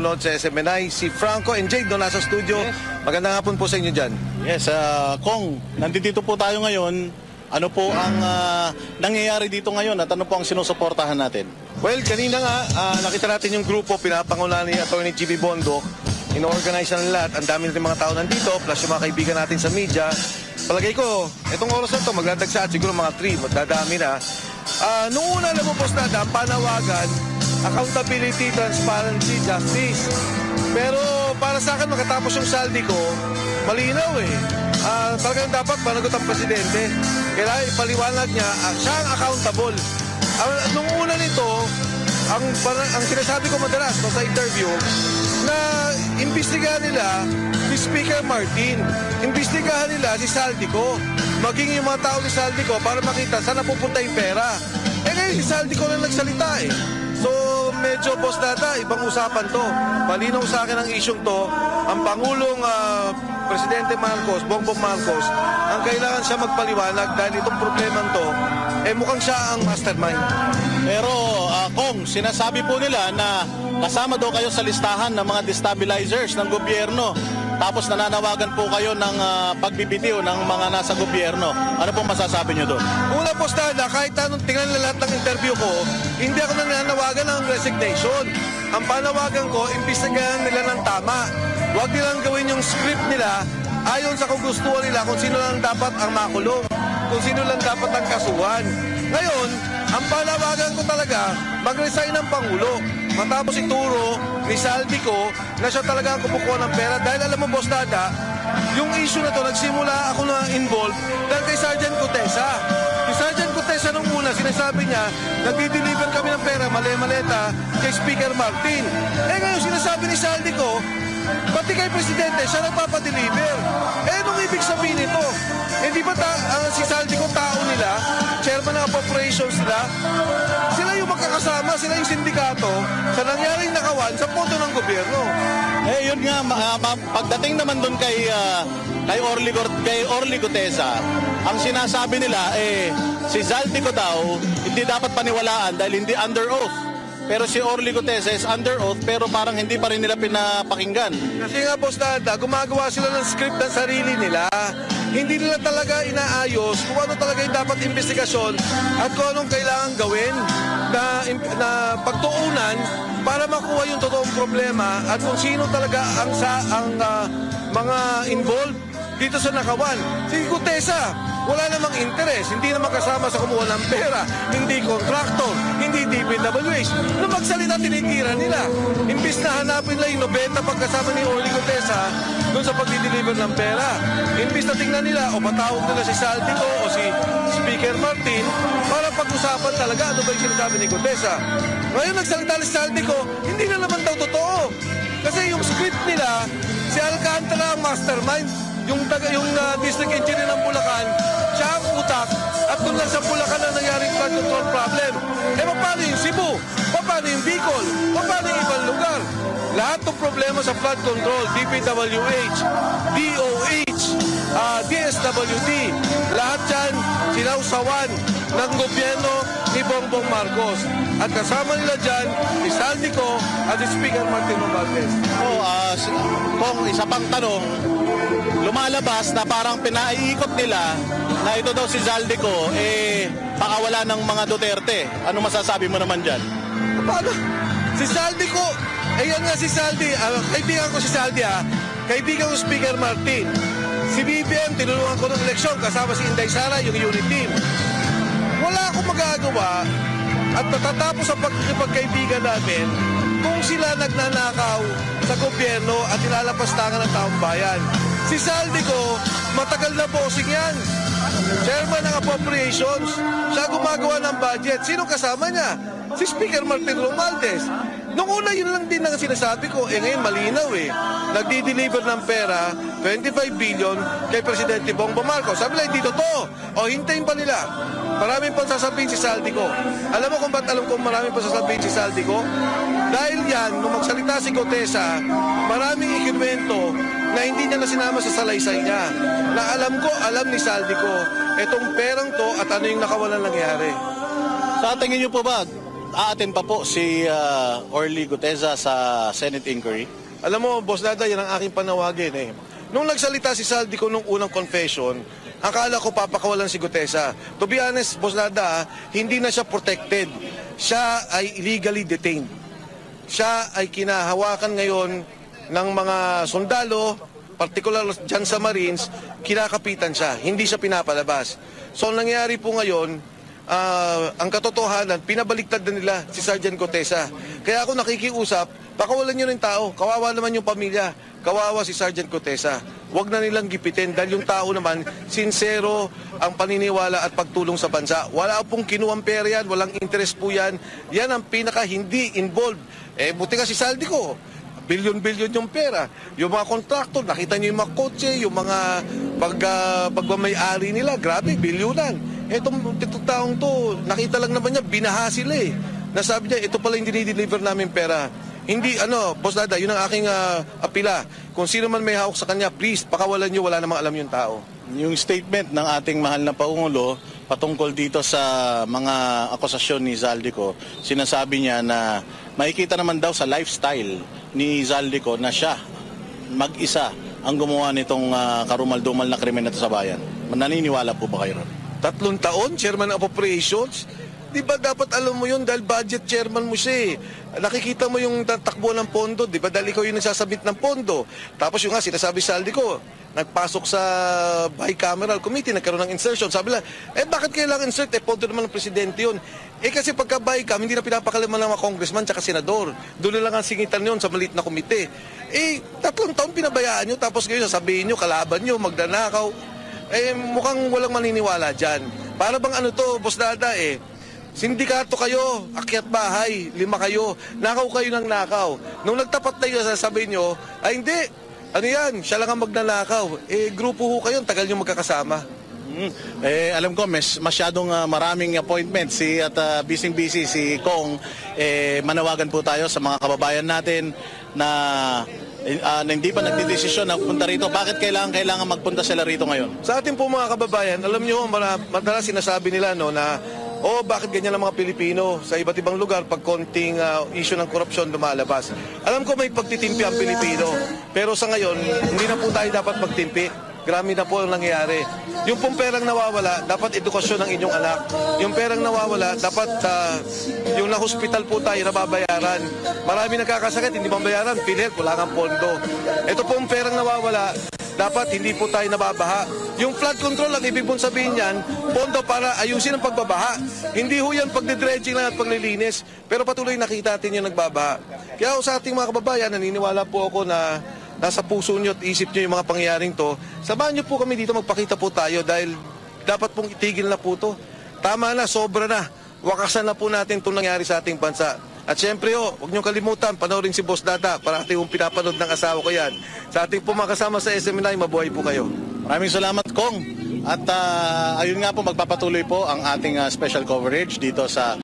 Nood sa SMNI, si Franco and Jade nasa studio. Yes. Magandang hapon po sa inyo dyan. Yes, Kong, nandito po tayo ngayon. Ano po ang nangyayari dito ngayon at ano po ang sinusuportahan natin? Well, kanina nga, nakita natin yung grupo, pinapangunahan ni Atty. GB Bondoc. Ino-organize na nila at ang dami natin mga tao nandito, plus yung mga kaibigan natin sa media. Palagay ko, itong oras na ito, magdadagsa siguro mga 3, magdadami na. Noong una, alam mo, Boss Dada, panawagan, accountability, transparency, justice. Pero para sa akin, makatapos yung saldi ko, malinaw eh. Talagang dapat managot ang presidente. Kailangan ipaliwanag niya, siya ang accountable. Nung una nito, ang sinasabi ko madalas sa interview, na imbestigahan nila si Speaker Martin, imbestigahan nila si Saldico, maging yung mga tao ni Saldico para makita saan napupunta yung pera. Ngayon si Saldico lang nagsalita eh. So medyo, Boss Dada, ibang usapan to. Malinaw sa akin ang isyong to, ang Pangulong Presidente Marcos, Bongbong Marcos, ang kailangan siya magpaliwanag dahil itong problemang to, mukhang siya ang mastermind. Pero Kong, sinasabi po nila na kasama daw kayo sa listahan ng mga destabilizers ng gobyerno. Tapos nananawagan po kayo ng pagbibitiw ng mga nasa gobyerno. Ano pong masasabi nyo doon? Una, Boss Dada, kahit anong tingnan nila lahat ng interview ko, hindi ako nananawagan ng resignation. Ang panawagan ko, imbestigahan nila ng tama. Huwag nilang gawin yung script nila ayon sa kagustuhan nila kung sino lang dapat ang makulong, kung sino lang dapat ang kasuhan. Ngayon, ang panawagan ko talaga, mag-resign ng Pangulo. Matapos ituro ni Saldico na siya talaga ang kumukuha ng pera. Dahil alam mo, Boss Dada, yung issue na to, nagsimula ako na involved dahil kay Sergeant Cotesa. Si Sergeant Cotesa nung una, sinasabi niya, nagdi-deliver kami ng pera, mali-maleta, kay Speaker Martin. Ngayon, sinasabi ni Saldico, pati kay Presidente, siya nagpapadeliver. Anong ibig sabihin nito? Di ba si Saldico tao nila, chairman ng appropriations nila, sila yung magkakasama, sila yung sindikato sa nangyaring nakawan sa pondo ng gobyerno. Yun nga, pagdating naman doon kay Orly Gutesa, ang sinasabi nila si Saldico daw hindi dapat paniwalaan dahil hindi under oath. Pero si Orly Gutesa is under oath pero parang hindi pa rin nila pinapakinggan. Kasi nga, Boss Dada, gumagawa sila ng script ng sarili nila. Hindi nila talaga inaayos kung ano talaga yung dapat investigasyon at kung anong kailangan gawin na pagtuunan para makuha yung totoong problema at kung sino talaga ang mga involved dito sa nakawan. Si Gutesa, wala namang interes, hindi naman kasama sa kumuha ng pera, hindi contractor, hindi DPWH. Nung magsalita, tinitira nila. Imbis na hanapin lang yung 90 pagkasama ni Orly Gutesa doon sa pagdi-deliver ng pera. Imbis na tingnan nila o patawag nila si Saldico o si Speaker Martin para pag-usapan talaga ano ba yung sinasabi ni Gutesa. Ngayon nagsalita ni Saldico, hindi na naman daw totoo. Kasi yung script nila, si Alcantara ang mastermind, yung district engineer ng Bulacan, siya ang utak at doon lang sa Bulacan na nangyaring flood control problem. Paano yung Cebu? Paano yung Bicol? Paano yung ibang lugar? Lahat ng problema sa flood control, DPWH, DOH, DSWD, lahat yan sinausawan ng gobyerno ni Bongbong Marcos. At kasama nila dyan, si Saldico at si Speaker Martin Romualdez. Kung isa pang tanong, lumalabas na parang pinaiikot nila na ito daw si Saldico, pakawala ng mga Duterte. Ano masasabi mo naman dyan? Paano? Si Saldico, yan nga si Saldi, kaibigan ko si Saldi kaibigan ko Speaker Martin. Si BBM, tinulungan ko ng eleksyon kasama si Inday Sara, yung unit team. Wala akong magagawa at matatapos ang pagkikipagkaibigan namin kung sila nagnanakaw sa gobyerno at nilalapastangan ng taong bayan. Si Saldico, matagal na bossing yan. Chairman ng appropriations, siya gumagawa ng budget. Sino kasama niya? Si Speaker Martin Romualdez. Noong una, yun lang din ang sinasabi ko. Ngayon, malinaw Nagdi-deliver ng pera, 25 billion kay Presidente Bongbong Marcos. Sabi nila, hindi totoo. Hintayin pa nila. Maraming pang sasabihin si Saldico. Alam mo kung ba't alam kong maraming pang sasabihin si Saldico? Dahil yan, nung magsalita si Gutesa, maraming ikinuwento na hindi niya na sinama sa salaysay niya. Na alam ni Saldico, itong perang to at ano yung nakawalan nangyari. Sa tingin niyo po ba, mag-aaten pa po si Orly Guteza sa Senate inquiry? Alam mo, Boss Dada, yan ang aking panawagin eh. Nung nagsalita si Saldico nung unang confession, akala ko papakawalan si Gutesa. To be honest, Boss Dada, hindi na siya protected. Siya ay illegally detained. Siya ay kinahawakan ngayon ng mga sundalo, particular dyan sa Marines, kinakapitan siya. Hindi siya pinapalabas. So, ang nangyari po ngayon, ang katotohanan, pinabaliktad na nila si Sergeant Gutesa. Kaya ako nakikiusap, pakawalan nyo ng tao. Kawawa naman yung pamilya. Kawawa si Sergeant Gutesa. Huwag na nilang gipitin dahil yung tao naman, sincero ang paniniwala at pagtulong sa bansa. Wala pong kinuwang pera yan, walang interest po yan. Yan ang pinaka hindi involved. Buti nga si Saldico. Bilyon-bilyon yung pera. Yung mga kontraktor, nakita nyo yung mga kotse, yung mga pagmamayari nila, grabe, bilyonan. Itong taong to, nakita lang naman niya, binaha sila eh. Nasabi niya, ito pala yung dinideliver namin pera. Hindi, Boss Dada, yun ang aking apila. Kung sino man may hawak sa kanya, please, pakawalan nyo, wala namang alam yung tao. Yung statement ng ating mahal na Pangulo patungkol dito sa mga akusasyon ni Zaldico, sinasabi niya na makikita naman daw sa lifestyle ni Zaldico na siya mag-isa ang gumawa nitong karumal-dumal na krimen na ito sa bayan. Naniniwala po ba kayo ron? 3 taon, Chairman of Operations. Di ba dapat alam mo yun dahil budget chairman mo siya eh. Nakikita mo yung takbo ng pondo, di ba? Dahil ikaw yung nagsasabit ng pondo. Tapos yung nga, sinasabi sa Saldico, nagpasok sa bicameral committee, nagkaroon ng insertion. Sabi lang, bakit kailangan insert? Pondo naman ng presidente yun. Kasi pagka bicam, hindi na pinapakalaman ng mga congressman tsaka senador. Doon na lang ang singitan yun sa maliit na komite. 3 taon pinabayaan nyo, tapos ngayon sasabihin nyo, kalaban nyo, magdanakaw. Mukhang walang maniniwala dyan. Para bang Boss Dada sindikato kayo, akyat bahay, 5 kayo, nakaw kayo ng nakaw. Nung nagtapat na yun, sasabihin nyo, hindi, yan, siya lang ang magnanakaw. Grupo ho kayo, tagal nyo magkakasama. Alam ko, masyadong maraming appointments at busy si Kong. Manawagan po tayo sa mga kababayan natin na hindi pa nagdidesisyon na punta rito. Bakit kailangan magpunta sila rito ngayon? Sa ating po mga kababayan, alam nyo, madalas sinasabi nila na bakit ganyan ang mga Pilipino sa iba't ibang lugar pag konting issue ng korupsyon lumalabas. Alam ko may pagtitimpi ang Pilipino, pero sa ngayon, hindi na po tayo dapat magtimpi. Grabe na po ang nangyayari. Yung pong perang nawawala, dapat edukasyon ng inyong anak. Yung perang nawawala, dapat yung na-hospital po tayo nababayaran. Marami nagkakasakit, hindi mabayaran, PhilHealth, wala kang pondo. Ito pong perang nawawala, dapat hindi po tayo nababaha. Yung flood control, ang ibig pong sabihin yan, pondo para ayusin ang pagbabaha. Hindi ho yan pagdidredging lang at paglilinis, pero patuloy nakita natin yung nagbabaha. Kaya sa ating mga kababayan, naniniwala po ako na nasa puso nyo at isip nyo yung mga pangyayaring to. Samahan nyo po kami dito, magpakita po tayo dahil dapat pong itigil na po to. Tama na, sobra na. Wakasan na po natin itong nangyari sa ating bansa. At syempre huwag nyo kalimutan, panoorin si Boss Dada. Parati yung pinapanood ng asawa ko yan. Sa ating po mga kasama sa SMNI, mabuhay po kayo. Maraming salamat, Kong. At ayun nga po, magpapatuloy po ang ating special coverage dito sa